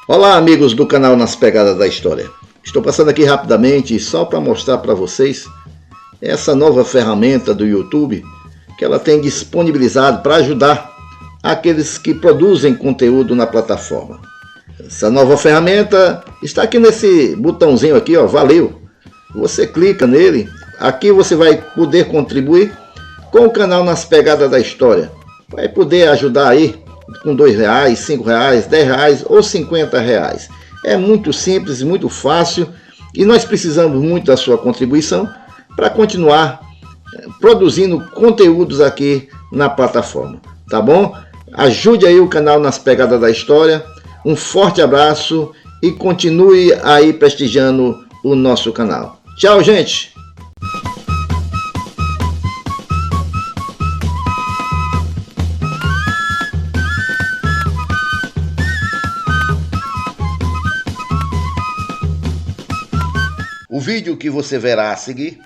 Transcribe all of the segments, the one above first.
Olá, amigos do canal Nas Pegadas da História. Estou passando aqui rapidamente só para mostrar para vocês essa nova ferramenta do YouTube que ela tem disponibilizado para ajudar aqueles que produzem conteúdo na plataforma. Essa nova ferramenta está aqui nesse botãozinho aqui, ó, valeu. Você clica nele, aqui você vai poder contribuir com o canal Nas Pegadas da História. Vai poder ajudar aí com R$2, R$5, R$10 ou R$50. É muito simples, muito fácil e nós precisamos muito da sua contribuição para continuar produzindo conteúdos aqui na plataforma, tá bom? Ajude aí o canal Nas Pegadas da História. Um forte abraço e continue aí prestigiando o nosso canal. Tchau, gente! O vídeo que você verá a seguir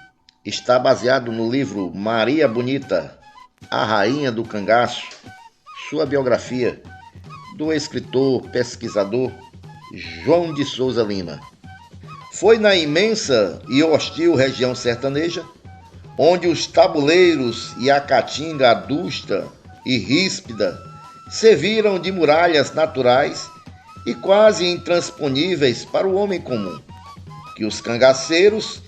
está baseado no livro Maria Bonita, a Rainha do Cangaço, sua biografia, do escritor, pesquisador João de Souza Lima. Foi na imensa e hostil região sertaneja, onde os tabuleiros e a caatinga adusta e ríspida serviram de muralhas naturais e quase intransponíveis para o homem comum, que os cangaceiros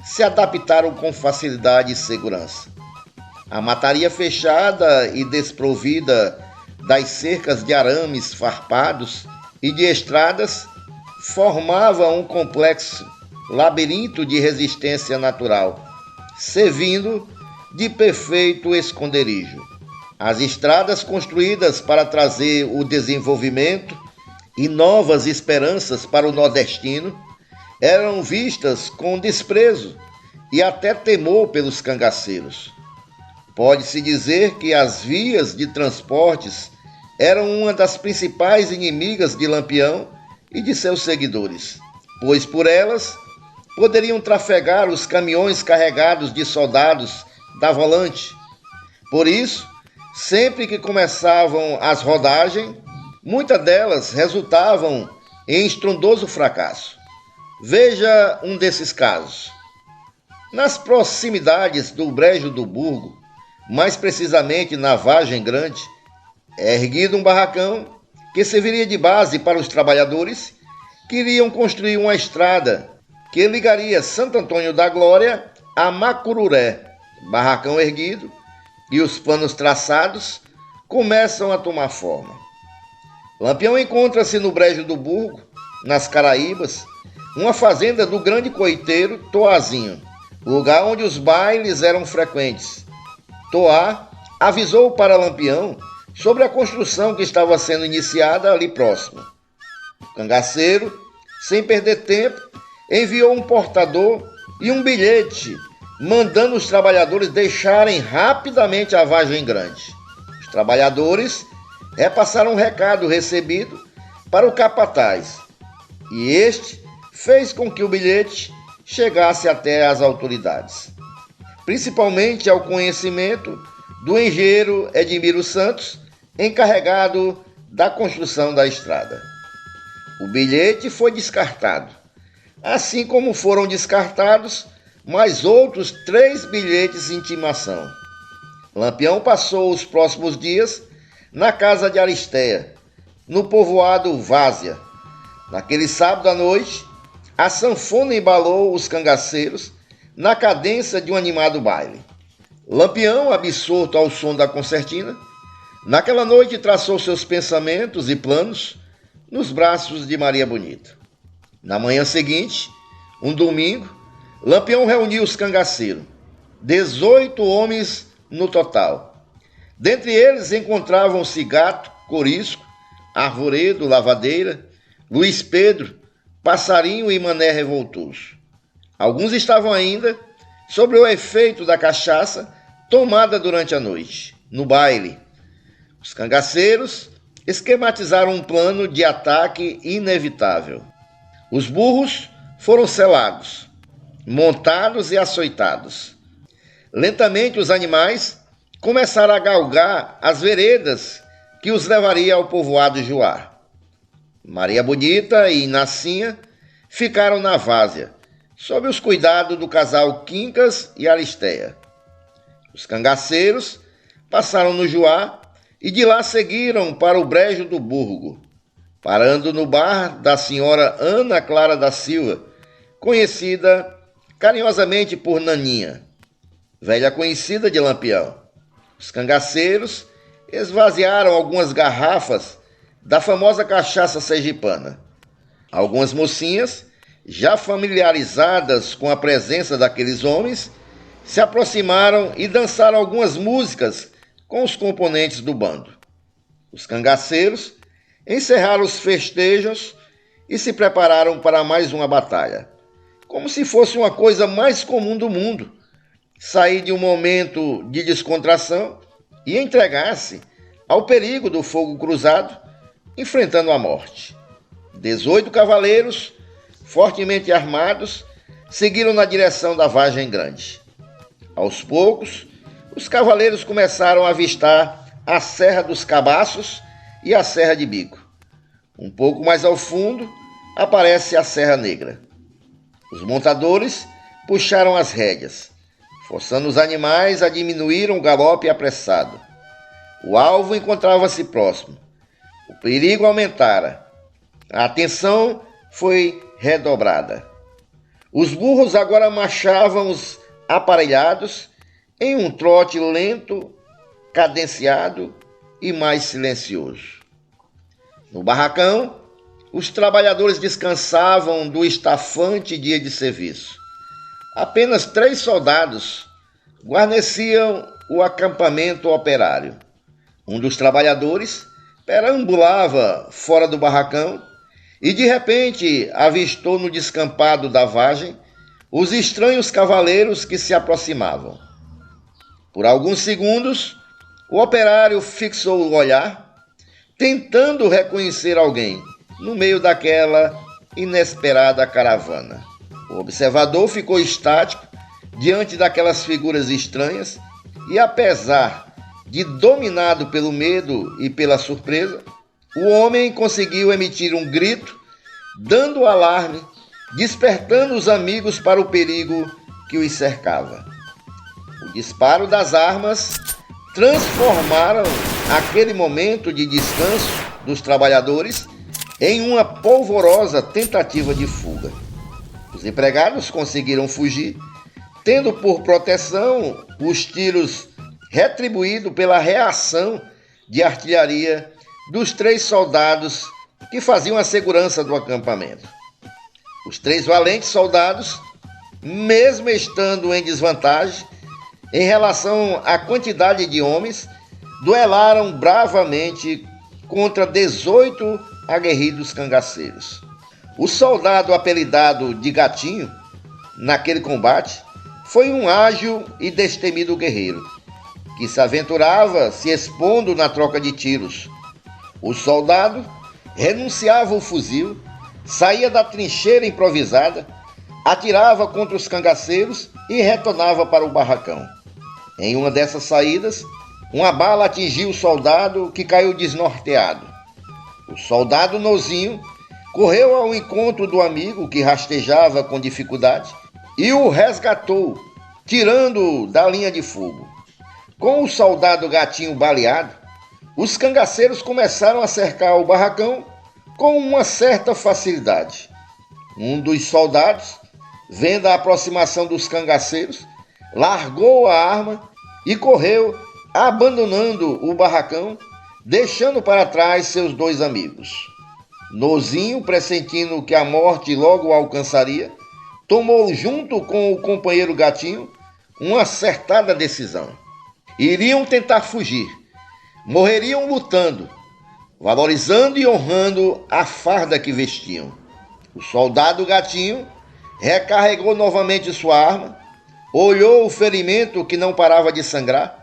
se adaptaram com facilidade e segurança. A mataria fechada e desprovida das cercas de arames farpados e de estradas formava um complexo labirinto de resistência natural, servindo de perfeito esconderijo. As estradas construídas para trazer o desenvolvimento e novas esperanças para o nordestino eram vistas com desprezo e até temor pelos cangaceiros. Pode-se dizer que as vias de transportes eram uma das principais inimigas de Lampião e de seus seguidores, pois por elas poderiam trafegar os caminhões carregados de soldados da volante. Por isso, sempre que começavam as rodagens, muitas delas resultavam em estrondoso fracasso. Veja um desses casos. Nas proximidades do Brejo do Burgo, mais precisamente na Vargem Grande, é erguido um barracão que serviria de base para os trabalhadores que iriam construir uma estrada que ligaria Santo Antônio da Glória a Macururé. Barracão erguido e os planos traçados começam a tomar forma. Lampião encontra-se no Brejo do Burgo, nas Caraíbas, uma fazenda do grande coiteiro Toazinho, lugar onde os bailes eram frequentes. Toá avisou para Lampião sobre a construção que estava sendo iniciada ali próximo. O cangaceiro, sem perder tempo, enviou um portador e um bilhete, mandando os trabalhadores deixarem rapidamente a Vargem Grande. Os trabalhadores repassaram um recado recebido para o capataz, e este fez com que o bilhete chegasse até as autoridades, principalmente ao conhecimento do engenheiro Edmiro Santos, encarregado da construção da estrada. O bilhete foi descartado, assim como foram descartados mais outros 3 bilhetes de intimação. Lampião passou os próximos dias na casa de Aristeia, no povoado Várzea. Naquele sábado à noite, a sanfona embalou os cangaceiros na cadência de um animado baile. Lampião, absorto ao som da concertina, naquela noite traçou seus pensamentos e planos nos braços de Maria Bonita. Na manhã seguinte, um domingo, Lampião reuniu os cangaceiros, 18 homens no total. Dentre eles encontravam-se Gato, Corisco, Arvoredo, Lavadeira, Luiz Pedro, Passarinho e Mané Revoltoso. Alguns estavam ainda sob o efeito da cachaça tomada durante a noite. No baile, os cangaceiros esquematizaram um plano de ataque inevitável. Os burros foram selados, montados e açoitados. Lentamente os animais começaram a galgar as veredas que os levaria ao povoado Juá. Maria Bonita e Inacinha ficaram na várzea, sob os cuidados do casal Quincas e Aristeia. Os cangaceiros passaram no Juá e de lá seguiram para o Brejo do Burgo, parando no bar da senhora Ana Clara da Silva, conhecida carinhosamente por Naninha, velha conhecida de Lampião. Os cangaceiros esvaziaram algumas garrafas da famosa cachaça sergipana. Algumas mocinhas, já familiarizadas com a presença daqueles homens, se aproximaram e dançaram algumas músicas com os componentes do bando. Os cangaceiros encerraram os festejos e se prepararam para mais uma batalha, como se fosse uma coisa mais comum do mundo, sair de um momento de descontração e entregar-se ao perigo do fogo cruzado, enfrentando a morte. 18 cavaleiros, fortemente armados, seguiram na direção da Vargem Grande. Aos poucos, os cavaleiros começaram a avistar a Serra dos Cabaços e a Serra de Bico. Um pouco mais ao fundo, aparece a Serra Negra. Os montadores puxaram as rédeas, forçando os animais a diminuir o galope apressado. O alvo encontrava-se próximo. O perigo aumentara. A atenção foi redobrada. Os burros agora marchavam os aparelhados em um trote lento, cadenciado e mais silencioso. No barracão, os trabalhadores descansavam do estafante dia de serviço. Apenas 3 soldados guarneciam o acampamento operário. Um dos trabalhadores perambulava fora do barracão e de repente avistou no descampado da vargem os estranhos cavaleiros que se aproximavam. Por alguns segundos, o operário fixou o olhar, tentando reconhecer alguém no meio daquela inesperada caravana. O observador ficou estático diante daquelas figuras estranhas e, apesar de dominado pelo medo e pela surpresa, o homem conseguiu emitir um grito, dando alarme, despertando os amigos para o perigo que os cercava. O disparo das armas transformaram aquele momento de descanso dos trabalhadores em uma polvorosa tentativa de fuga. Os empregados conseguiram fugir, tendo por proteção os tiros retribuídos pela reação de artilharia dos 3 soldados que faziam a segurança do acampamento. Os 3 valentes soldados, mesmo estando em desvantagem em relação à quantidade de homens, duelaram bravamente contra 18 aguerridos cangaceiros. O soldado apelidado de Gatinho, naquele combate, foi um ágil e destemido guerreiro, que se aventurava se expondo na troca de tiros. O soldado renunciava o fuzil, saía da trincheira improvisada, atirava contra os cangaceiros e retornava para o barracão. Em uma dessas saídas, uma bala atingiu o soldado, que caiu desnorteado. O soldado Nozinho correu ao encontro do amigo, que rastejava com dificuldade, e o resgatou, tirando-o da linha de fogo. Com o soldado Gatinho baleado, os cangaceiros começaram a cercar o barracão com uma certa facilidade. Um dos soldados, vendo a aproximação dos cangaceiros, largou a arma e correu, abandonando o barracão, deixando para trás seus 2 amigos. Nozinho, pressentindo que a morte logo o alcançaria, tomou, junto com o companheiro Gatinho, uma acertada decisão. Iriam tentar fugir, morreriam lutando, valorizando e honrando a farda que vestiam. O soldado Gatinho recarregou novamente sua arma, olhou o ferimento que não parava de sangrar,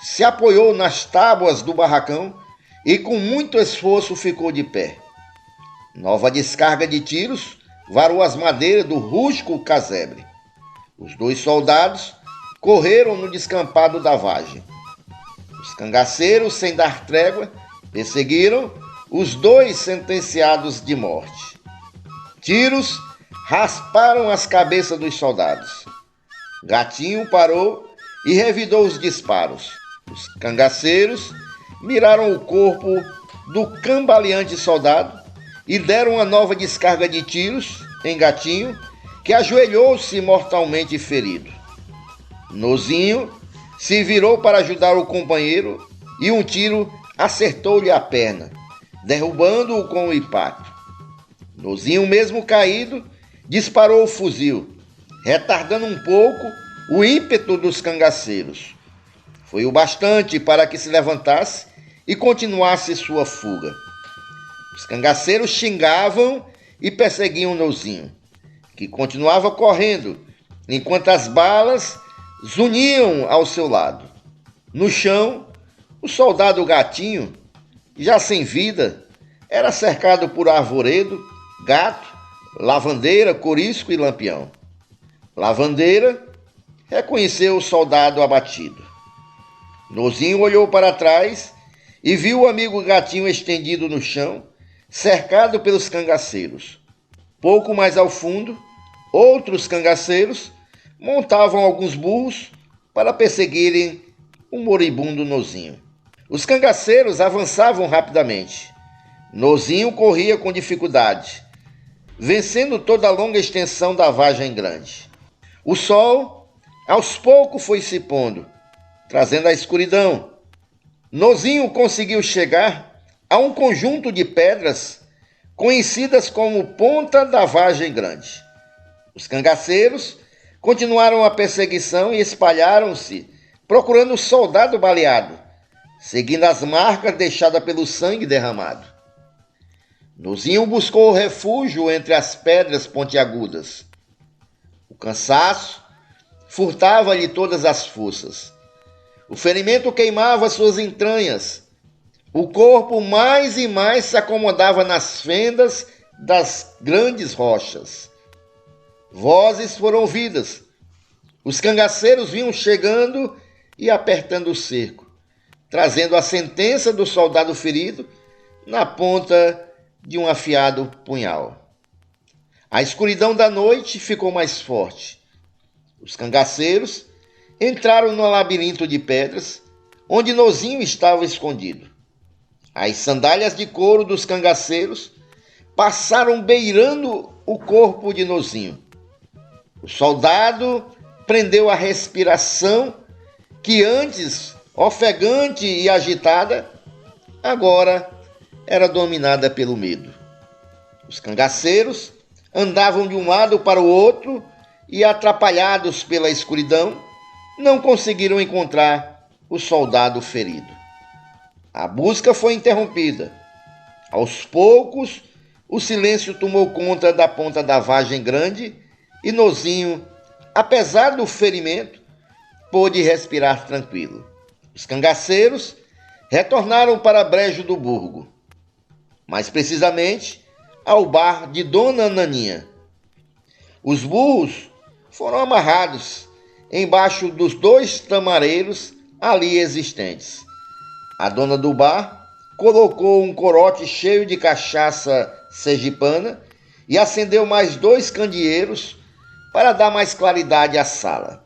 se apoiou nas tábuas do barracão e com muito esforço ficou de pé. Nova descarga de tiros varou as madeiras do rústico casebre. Os 2 soldados correram no descampado da vargem. Os cangaceiros, sem dar trégua, perseguiram, os dois sentenciados de morte. Tiros rasparam as cabeças dos soldados. Gatinho parou e revidou os disparos. Os cangaceiros miraram o corpo do cambaleante soldado e deram uma nova descarga de tiros em Gatinho, que ajoelhou-se mortalmente ferido. Nozinho se virou para ajudar o companheiro e um tiro acertou-lhe a perna, derrubando-o com o impacto. Nozinho, mesmo caído, disparou o fuzil, retardando um pouco o ímpeto dos cangaceiros. Foi o bastante para que se levantasse e continuasse sua fuga. Os cangaceiros xingavam e perseguiam Nozinho, que continuava correndo, enquanto as balas zuniam ao seu lado. No chão, o soldado Gatinho, já sem vida, era cercado por arvoredo, gato, lavandeira, corisco e lampião. Lavandeira reconheceu o soldado abatido. Nozinho olhou para trás e viu o amigo Gatinho estendido no chão, cercado pelos cangaceiros. Pouco mais ao fundo, outros cangaceiros montavam alguns burros para perseguirem o moribundo Nozinho. Os cangaceiros avançavam rapidamente. Nozinho corria com dificuldade, vencendo toda a longa extensão da Vargem Grande. O sol, aos poucos, foi se pondo, trazendo a escuridão. Nozinho conseguiu chegar a um conjunto de pedras conhecidas como Ponta da Vargem Grande. Os cangaceiros continuaram a perseguição e espalharam-se, procurando o soldado baleado, seguindo as marcas deixadas pelo sangue derramado. Nozinho buscou refúgio entre as pedras pontiagudas. O cansaço furtava-lhe todas as forças. O ferimento queimava suas entranhas. O corpo mais e mais se acomodava nas fendas das grandes rochas. Vozes foram ouvidas. Os cangaceiros vinham chegando e apertando o cerco, trazendo a sentença do soldado ferido na ponta de um afiado punhal. A escuridão da noite ficou mais forte. Os cangaceiros entraram no labirinto de pedras, onde Nozinho estava escondido. As sandálias de couro dos cangaceiros passaram beirando o corpo de Nozinho. O soldado prendeu a respiração, que antes, ofegante e agitada, agora era dominada pelo medo. Os cangaceiros andavam de um lado para o outro e, atrapalhados pela escuridão, não conseguiram encontrar o soldado ferido. A busca foi interrompida. Aos poucos, o silêncio tomou conta da Ponta da Vargem Grande e Nozinho, apesar do ferimento, pôde respirar tranquilo. Os cangaceiros retornaram para Brejo do Burgo, mais precisamente ao bar de Dona Naninha. Os burros foram amarrados embaixo dos 2 tamareiros ali existentes. A dona do bar colocou um corote cheio de cachaça sergipana e acendeu mais 2 candeeiros para dar mais claridade à sala.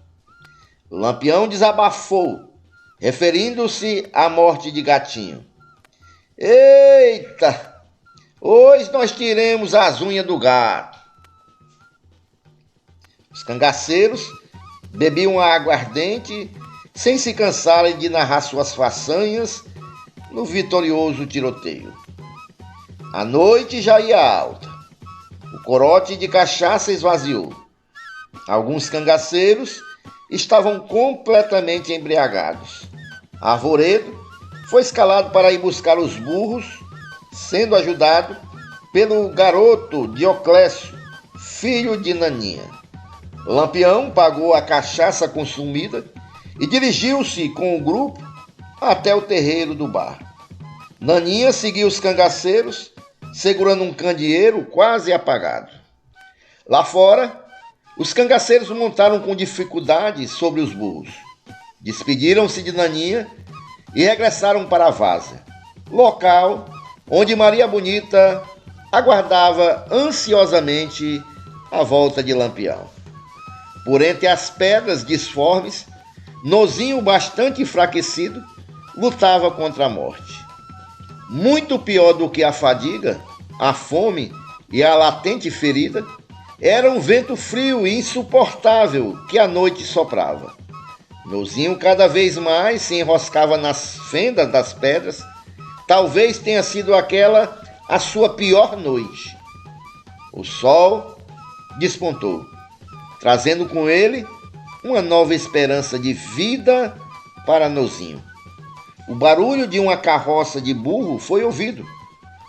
O Lampião desabafou, referindo-se à morte de Gatinho. Eita! Hoje nós tiremos as unhas do gato. Os cangaceiros bebiam água ardente sem se cansarem de narrar suas façanhas no vitorioso tiroteio. A noite já ia alta. O corote de cachaça esvaziou. Alguns cangaceiros estavam completamente embriagados. Arvoredo foi escalado para ir buscar os burros, sendo ajudado pelo garoto Dioclésio, filho de Naninha. Lampião pagou a cachaça consumida e dirigiu-se com o grupo até o terreiro do bar. Naninha seguiu os cangaceiros, segurando um candeeiro quase apagado. Lá fora, os cangaceiros montaram com dificuldade sobre os burros. Despediram-se de Naninha e regressaram para a várzea, local onde Maria Bonita aguardava ansiosamente a volta de Lampião. Por entre as pedras disformes, Nozinho, bastante enfraquecido, lutava contra a morte. Muito pior do que a fadiga, a fome e a latente ferida, era um vento frio e insuportável que à noite soprava. Nozinho cada vez mais se enroscava nas fendas das pedras. Talvez tenha sido aquela a sua pior noite. O sol despontou, trazendo com ele uma nova esperança de vida para Nozinho. O barulho de uma carroça de burro foi ouvido,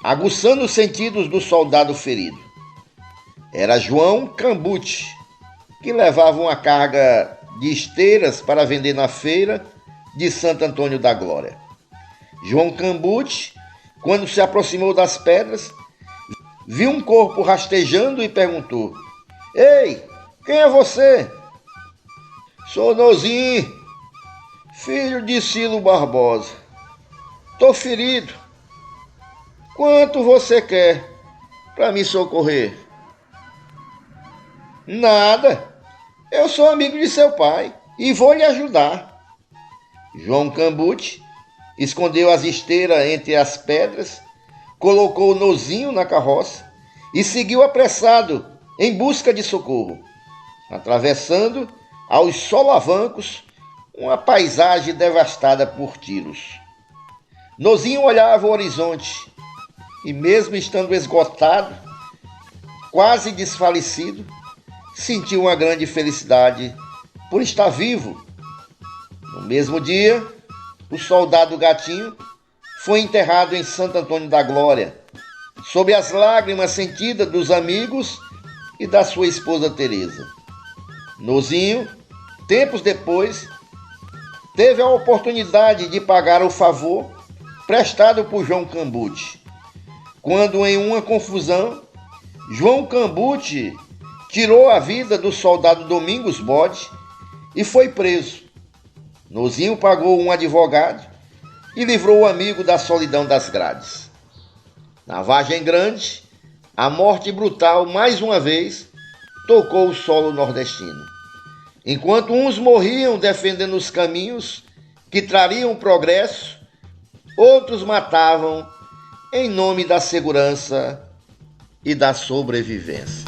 aguçando os sentidos do soldado ferido. Era João Cambuti, que levava uma carga de esteiras para vender na feira de Santo Antônio da Glória. João Cambuti, quando se aproximou das pedras, viu um corpo rastejando e perguntou: "Ei, quem é você?" "Sou Nozinho, filho de Cilo Barbosa. Tô ferido. Quanto você quer para me socorrer?" "Nada. Eu sou amigo de seu pai e vou lhe ajudar." João Cambuti escondeu as esteiras entre as pedras, colocou o Nozinho na carroça e seguiu apressado em busca de socorro, atravessando aos solavancos uma paisagem devastada por tiros. Nozinho olhava o horizonte e, mesmo estando esgotado, quase desfalecido, sentiu uma grande felicidade por estar vivo. No mesmo dia, o soldado Gatinho foi enterrado em Santo Antônio da Glória, sob as lágrimas sentidas dos amigos e da sua esposa Teresa. Nozinho, tempos depois, teve a oportunidade de pagar o favor prestado por João Cambuti, quando, em uma confusão, João Cambuti tirou a vida do soldado Domingos Bode e foi preso. Nozinho pagou um advogado e livrou o amigo da solidão das grades. Na Vargem Grande, a morte brutal, mais uma vez, tocou o solo nordestino. Enquanto uns morriam defendendo os caminhos que trariam progresso, outros matavam em nome da segurança e da sobrevivência.